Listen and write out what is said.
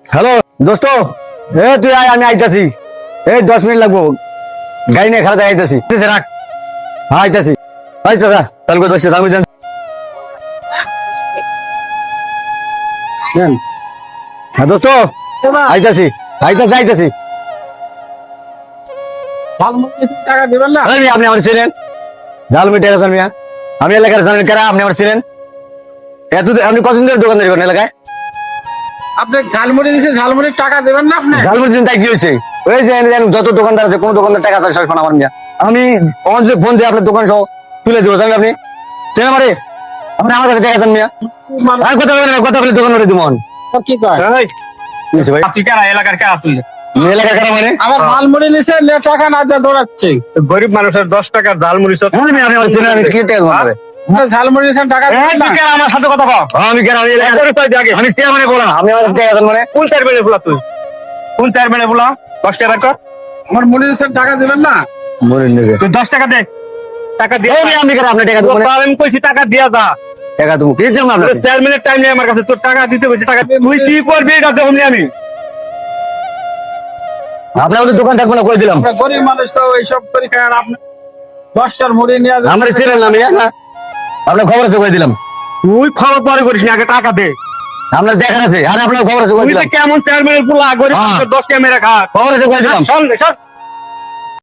Hello দোস্ত, তুই আয়, আমি আইতাছি। 10 মিনিট লাগবো, গাড়ি নিয়ে খেলাতে আইতাছি। রাখ, হ্যাঁ আইতাছি। আচ্ছা তাহলে দোস্ত আমি জান হ্যাঁ দোস্ত, আইতাছি আইতাছি আইতাছি। টাকা দেবেন না? আপনি আমার ছিলেন ঝালমুড়ি টাকা মিয়া, আমি এলাকার জানেন কারা, আপনি আমার ছিলেন। আপনি কতদিন ধরে দোকানদারি করেন এলাকায়? আপনি ঝালমুড়ি দিচ্ছে, ঝালমুড়ির টাকা দেবেন না আপনি? ঝালমুড়ি দিন তাই কি হয়েছে? ওই যে যত দোকানদার আছে, কোন দোকানদার টাকা চাই সব আমার মিয়া। আমি ফোন দিয়ে আপনার দোকান সহ তুলে দেবো, জানেন আপনি? চেন আমারে, আপনি আমার কাছে টাকা চান মিয়া? আমি কথা বলেন, কথা বলে দোকান করে দিবন। কি কয়? কি হয়েছে ভাই? আপনি কারা এলাকার কারা তুললে? আমি এলাকার কারা মানে? আমার ঝালমুড়ি নিচ্ছে, টাকা না দিয়ে দৌড়াচ্ছে। গরিব মানুষের 10 টাকার জাল মুড়ি চপ। হ্যাঁ, আমি আমার চেনেন, আমি কি টাকা দেবো আপনারে? ঝালমুড়ি নিচ্ছেন, টাকা দেবেন না? তুই কারা আমার সাথে কথা কও? আমি কেন, আমি এলাকার আমি চেয়ারম্যানে বলা, আমি আমার টাকা চান মানে? কোন চার বেড়ে ফুলা তুই? কোন চার বেড়ে ফুলা? 10 টাকা বের কর। আমার মুড়ি নিচ্ছেন, টাকা দেবেন না? বলেন নিজে তুই 10 টাকা দে। টাকা দিয়ে আমি কেন আপনি টাকা দেবো মানে? আমি কইছি টাকা দিয়া যা। টাকা দেবো কি জন্য আপনার? 4 মিনিট টাইম নেই আমার কাছে, তোর টাকা দিতে কইছি, টাকা দে। তুই কি করবি এটা দেখুন আমি। আপনার ওদের দোকান থাকবো না করে দিলাম। আমরা গরিব মানুষ তো এইসব পরীক্ষা, আর আপনি 10টার মুড়ি নিয়ে যান। আমার চেনেন না আমি, না আপনার খবর আছে করে দিলাম। তুই খবর পরে করিস না, আগে টাকা দে। আপনার দেখা আছে, আর আপনার খবর আছে করে তুই দিলাম। যে কেমন চেয়ারম্যানের পোলা, গরিব হ্যাঁ। 10 টাকা মেরে খা। খবর আছে করে দিলাম। সব